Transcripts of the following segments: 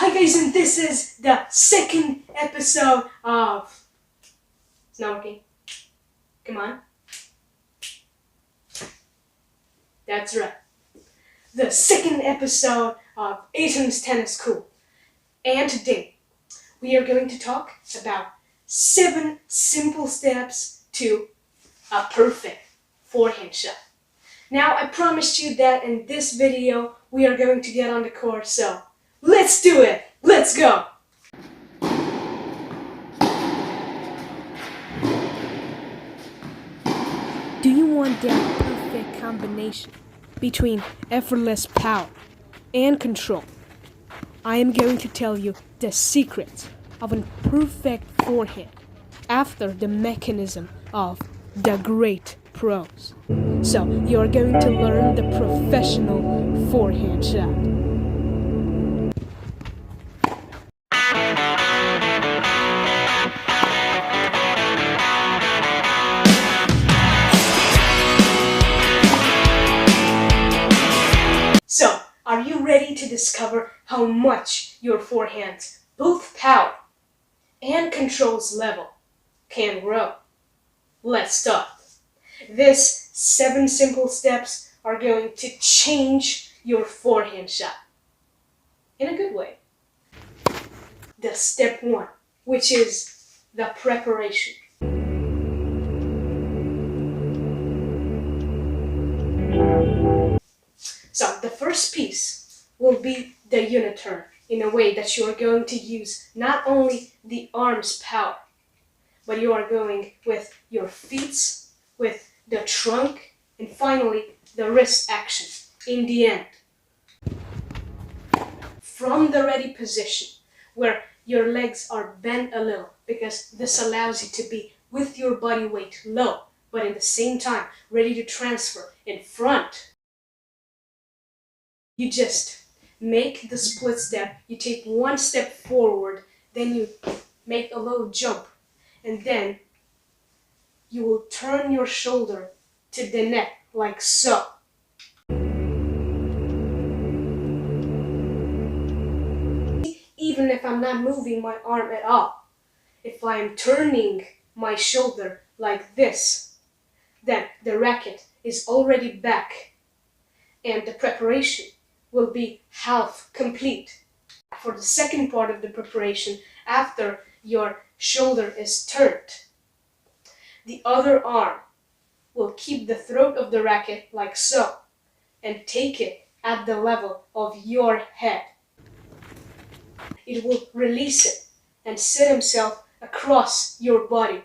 Hi guys, and this is the second episode of... It's not working. Come on. That's right. The second episode of ATON'S Tennis School. And today, we are going to talk about 7 simple steps to a perfect forehand shot. Now, I promised you that in this video, we are going to get on the court, so let's do it! Let's go! Do you want that perfect combination between effortless power and control? I am going to tell you the secret of a perfect forehand after the mechanism of the great pros. So, you are going to learn the professional forehand shot. So, are you ready to discover how much your forehand's both power and control's level can grow? Let's start. These 7 simple steps are going to change your forehand shot in a good way. The step 1, which is the preparation. So the first piece will be the uniturn in a way that you are going to use not only the arm's power, but you are going with your feet, with the trunk, and finally the wrist action in the end. From the ready position, where your legs are bent a little, because this allows you to be with your body weight low, but at the same time ready to transfer in front. You just make the split step, you take 1 step forward, then you make a little jump, and then you will turn your shoulder to the net like so. Even if I'm not moving my arm at all, if I'm turning my shoulder like this, then the racket is already back and the preparation will be half complete. For the second part of the preparation, after your shoulder is turned, the other arm will keep the throat of the racket like so and take it at the level of your head. It will release it and sit himself across your body.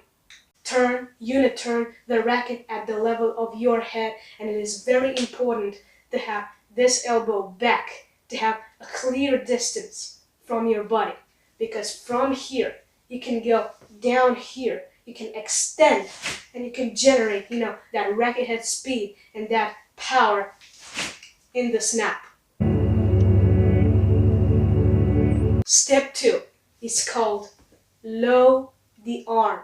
Turn, uniturn the racket at the level of your head, and it is very important to have this elbow back, to have a clear distance from your body, because from here you can go down here, you can extend, and you can generate, that racket head speed and that power in the snap. Step 2 is called low the arm.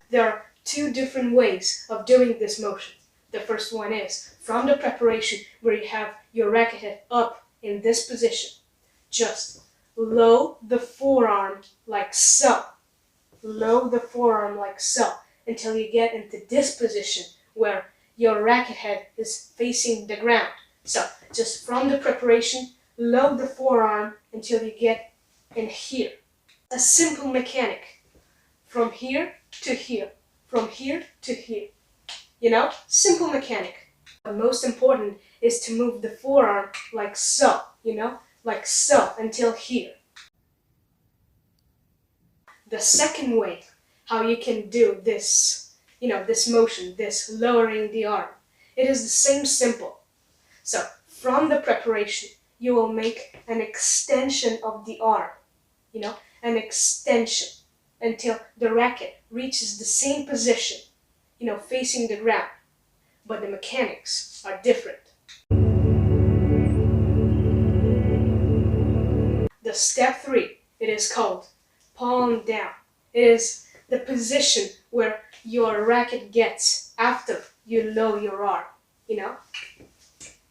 There are 2 different ways of doing this motion. The first one is from the preparation, where you have your racket head up in this position. Just low the forearm like so. Low the forearm like so until you get into this position where your racket head is facing the ground. So just from the preparation, low the forearm until you get in here. A simple mechanic. From here to here. From here to here. Simple mechanic. But most important is to move the forearm like so, like so until here. The second way how you can do this, this motion, this lowering the arm, it is the same simple. So from the preparation, you will make an extension of the arm, an extension until the racket reaches the same position, facing the ground. But the mechanics are different. The step 3, it is called palm down. It is the position where your racket gets after you lower your arm,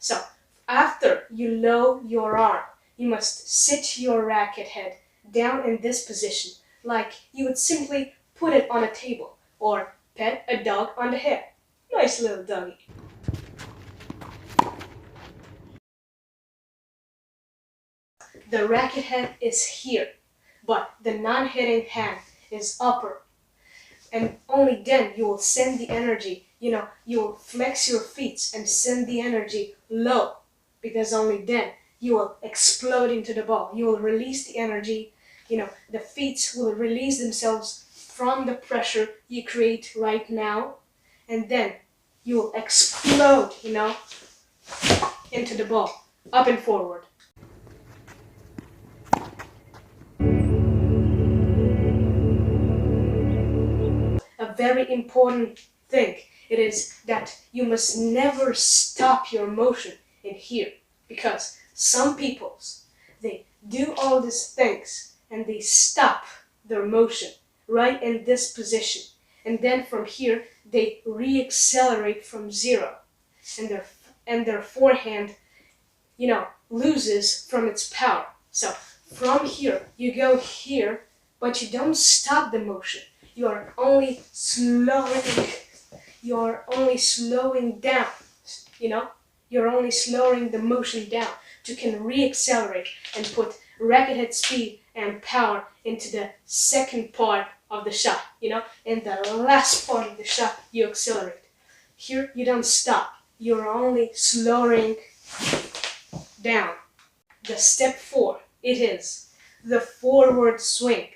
So after you lower your arm, you must sit your racket head down in this position, like you would simply put it on a table or pet a dog on the head. Nice little doggy. The racket head is here, but the non-hitting hand is upper. And only then you will send the energy, you will flex your feet and send the energy low, because only then you will explode into the ball. You will release the energy, the feet will release themselves from the pressure you create right now, and then you will explode, into the ball, up and forward. A very important thing it is that you must never stop your motion in here, because some peoples, they do all these things and they stop their motion right in this position, and then from here they re-accelerate from zero, and their forehand loses from its power. So from here you go here, but you don't stop the motion. You're only slowing down, You're only slowing the motion down to can re-accelerate and put racket head speed and power into the second part of the shot, In the last part of the shot, you accelerate. Here, you don't stop. You're only slowing down. The step 4, it is the forward swing.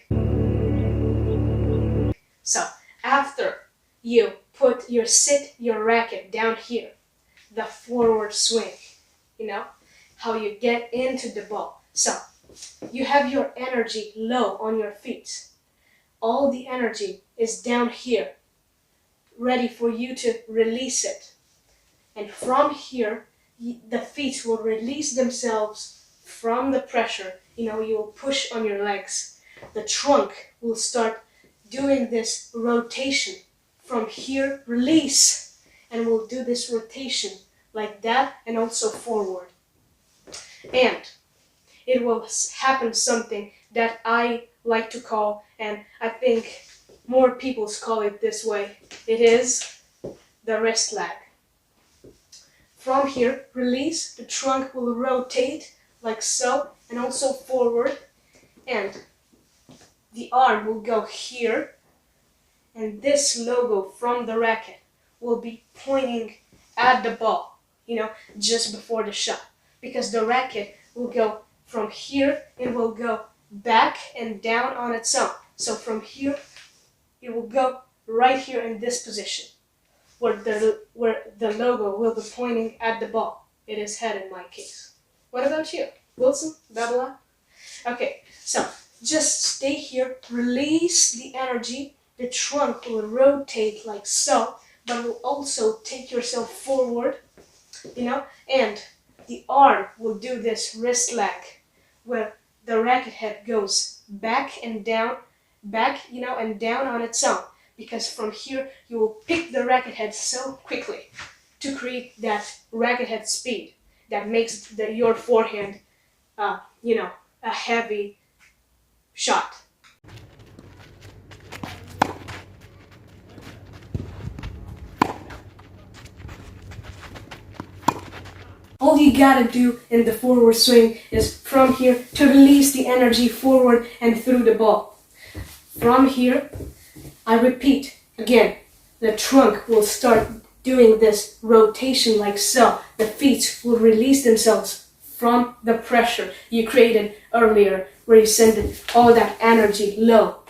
So after you sit your racket down here, the forward swing, how you get into the ball. So you have your energy low on your feet. All the energy is down here, ready for you to release it. And from here, the feet will release themselves from the pressure. You will push on your legs. The trunk will start doing this rotation from here, release, and we'll do this rotation like that and also forward. And it will happen something that I like to call, and I think more people call it this way, it is the wrist lag. From here, release, the trunk will rotate like so and also forward, and the arm will go here, and this logo from the racket will be pointing at the ball, just before the shot, because the racket will go from here, it will go back and down on its own. So from here, it will go right here in this position, where the logo will be pointing at the ball. It is head in my case. What about you, Wilson, Babala? Okay, so just stay here, release the energy. The trunk will rotate like so, but will also take yourself forward, and the arm will do this wrist lag, where the racket head goes back and down, and down on its own, because from here you will pick the racket head so quickly to create that racket head speed that makes your forehand, a heavy shot. All you gotta do in the forward swing is from here to release the energy forward and through the ball. From here, I repeat again, the trunk will start doing this rotation like so. The feet will release themselves from the pressure you created earlier, where you sent all that energy low.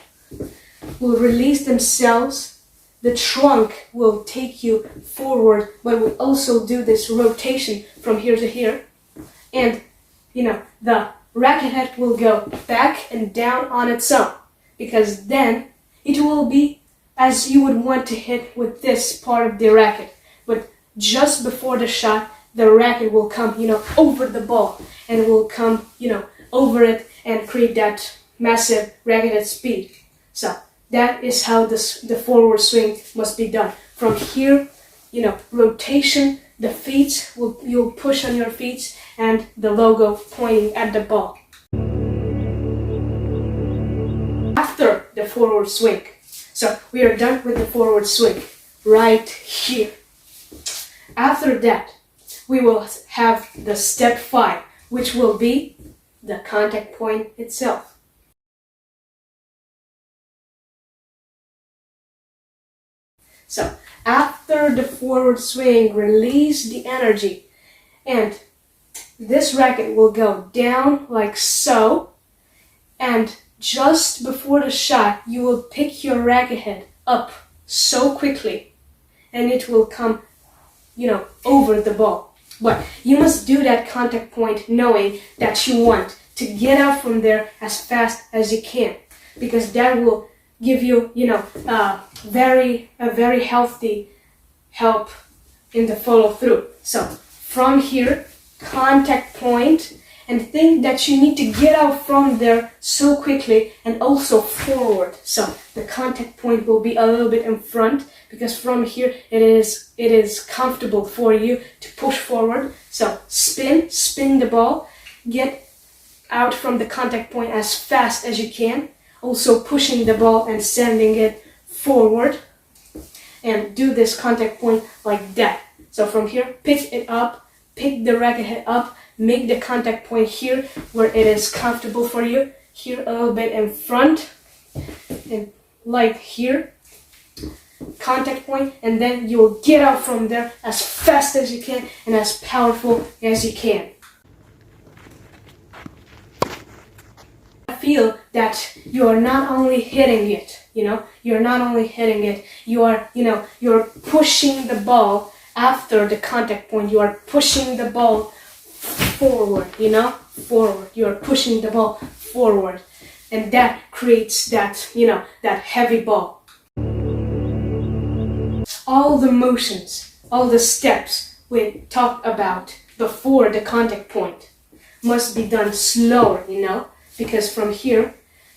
Will release themselves. The trunk will take you forward, but will also do this rotation from here to here. And, the racket head will go back and down on its own, because then it will be as you would want to hit with this part of the racket. But just before the shot, the racket will come, over the ball, and will come, over it and create that massive racket head speed. So that is how the forward swing must be done. From here, rotation the feet, you'll push on your feet and the logo pointing at the ball. After the forward swing. So we are done with the forward swing right here. After that, we will have the step 5, which will be the contact point itself. So after the forward swing, release the energy, and this racket will go down like so, and just before the shot, you will pick your racket head up so quickly, and it will come, over the ball. But you must do that contact point knowing that you want to get out from there as fast as you can, because that will give you, a very healthy help in the follow through. So from here, contact point, and think that you need to get out from there so quickly and also forward. So the contact point will be a little bit in front, because from here it is comfortable for you to push forward. So spin the ball, get out from the contact point as fast as you can, also pushing the ball and sending it forward, and do this contact point like that. So from here, pick it up, pick the racket head up, make the contact point here where it is comfortable for you, here a little bit in front, and like here, contact point, and then you will get out from there as fast as you can and as powerful as you can. I feel that you are not only hitting it, you're not only hitting it, you are, you're pushing the ball after the contact point, you are pushing the ball forward, forward. You're pushing the ball forward, and that creates that, that heavy ball. All the motions, all the steps we talked about before the contact point must be done slower, because from here,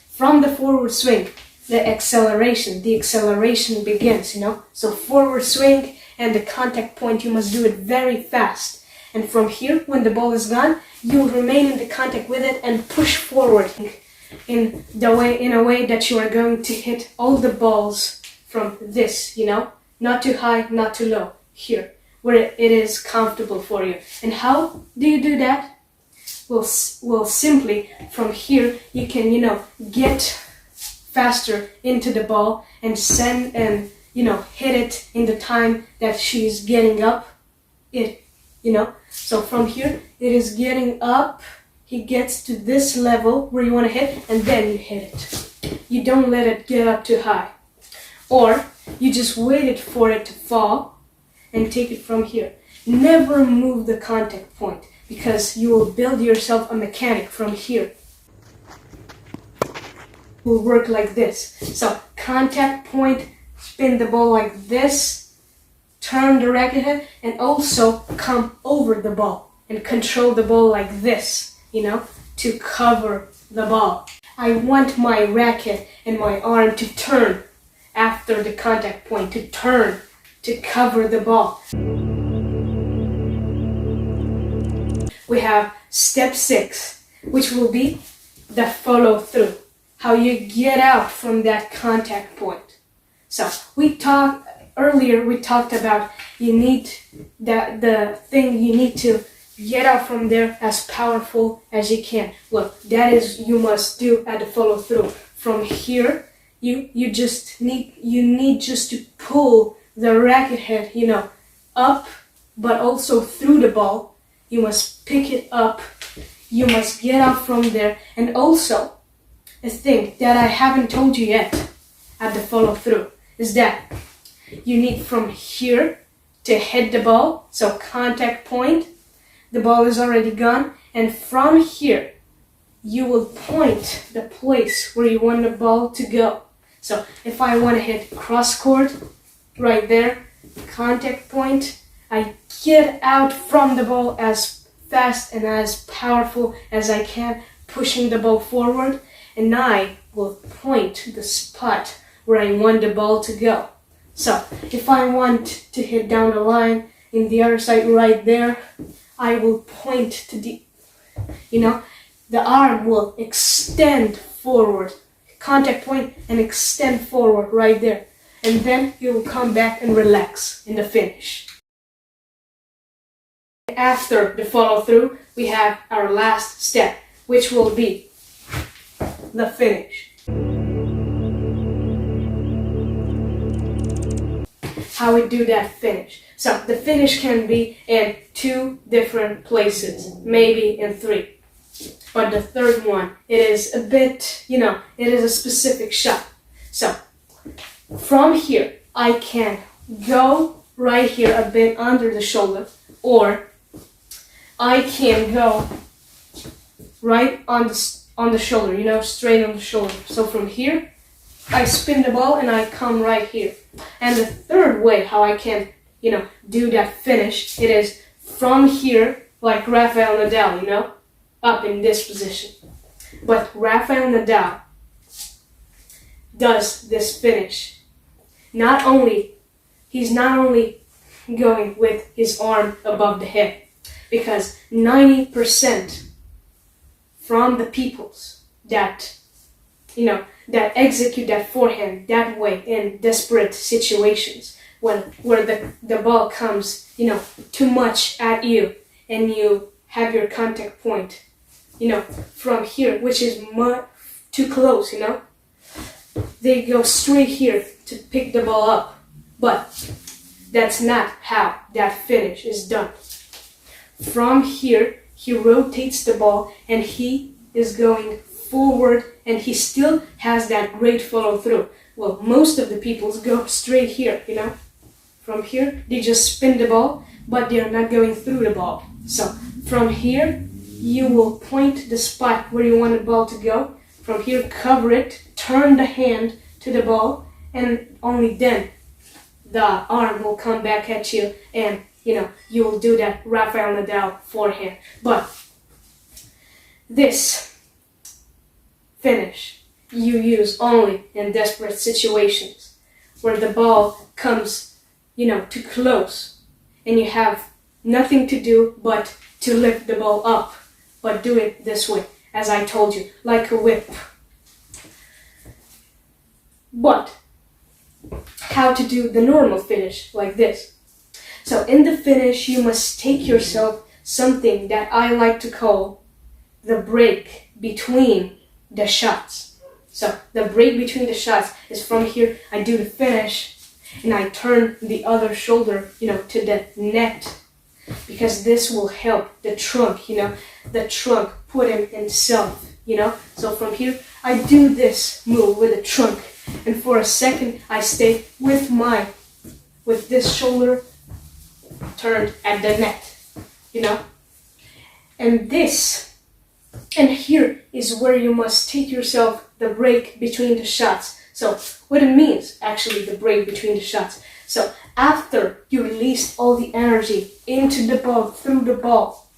from the forward swing, the acceleration begins, So forward swing and the contact point, you must do it very fast. And from here, when the ball is gone, you remain in the contact with it and push forward in a way that you are going to hit all the balls from this, not too high, not too low, here, where it is comfortable for you. And how do you do that? Well, simply from here, you can, get faster into the ball and send and, hit it in the time that she's getting up it. So from here, it is getting up, he gets to this level where you want to hit, and then you hit it. You don't let it get up too high. Or you just waited for it to fall and take it from here. Never move the contact point, because you will build yourself a mechanic from here. It will work like this. So contact point, spin the ball like this, turn the racket head, and also come over the ball and control the ball like this, to cover the ball. I want my racket and my arm to turn after the contact point, to turn to cover the ball. We have step 6, which will be the follow through, how you get out from that contact point. So earlier we talked about you need you need to get out from there as powerful as you can. Well, that is you must do at the follow through. From here, you need just to pull the racket head, up, but also through the ball. You must pick it up. You must get out from there. And also, a thing that I haven't told you yet at the follow through is that you need from here to hit the ball, so contact point, the ball is already gone, and from here you will point the place where you want the ball to go. So if I want to hit cross court, right there, contact point, I get out from the ball as fast and as powerful as I can, pushing the ball forward, and I will point the spot where I want the ball to go. So if I want to hit down the line in the other side right there, I will point to the, the arm will extend forward, contact point and extend forward right there. And then you will come back and relax in the finish. After the follow through, we have our last step, which will be the finish. How we do that finish. So the finish can be in 2 different places, maybe in 3. But the third one, it is a bit, it is a specific shot. So from here, I can go right here a bit under the shoulder, or I can go right on the shoulder, straight on the shoulder. So from here, I spin the ball and I come right here. And the third way how I can, do that finish, it is from here, like Rafael Nadal, up in this position. But Rafael Nadal does this finish. He's not only going with his arm above the head, because 90% from the peoples that, that execute that forehand that way in desperate situations, where the ball comes, too much at you, and you have your contact point, from here, which is too close, they go straight here to pick the ball up. But that's not how that finish is done. From here, he rotates the ball and he is going forward, and he still has that great follow through. Well, most of the people go straight here, From here, they just spin the ball, but they are not going through the ball. So from here, you will point the spot where you want the ball to go. From here, cover it, turn the hand to the ball, and only then the arm will come back at you, and you will do that Rafael Nadal forehand. But this finish you use only in desperate situations where the ball comes, too close, and you have nothing to do but to lift the ball up. But do it this way, as I told you, like a whip. But how to do the normal finish like this? So in the finish, you must take yourself something that I like to call the break between the shots. So the break between the shots is from here, I do the finish, and I turn the other shoulder, to the net, because this will help the trunk, the trunk put him in self, So from here, I do this move with the trunk, and for a second, I stay with this shoulder turned at the net, And here is where you must take yourself the break between the shots. So what it means, actually, the break between the shots. So after you release all the energy into the ball, through the ball,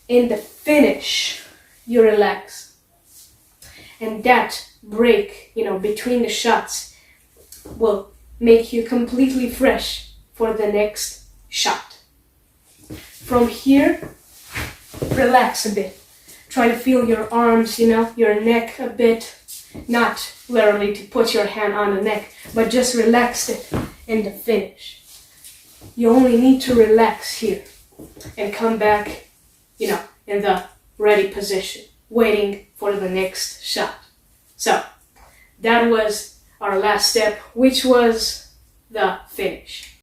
in the finish, you relax. And that break, between the shots will make you completely fresh for the next shot. From here, relax a bit. Try to feel your arms, your neck a bit. Not literally to put your hand on the neck, but just relax it in the finish. You only need to relax here and come back, in the ready position, waiting for the next shot. So that was our last step, which was the finish.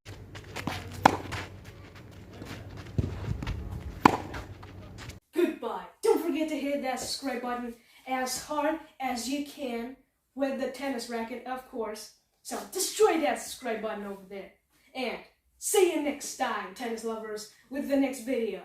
Goodbye. Don't forget to hit that subscribe button as hard as you can with the tennis racket, of course. So destroy that subscribe button over there. And see you next time, tennis lovers, with the next video.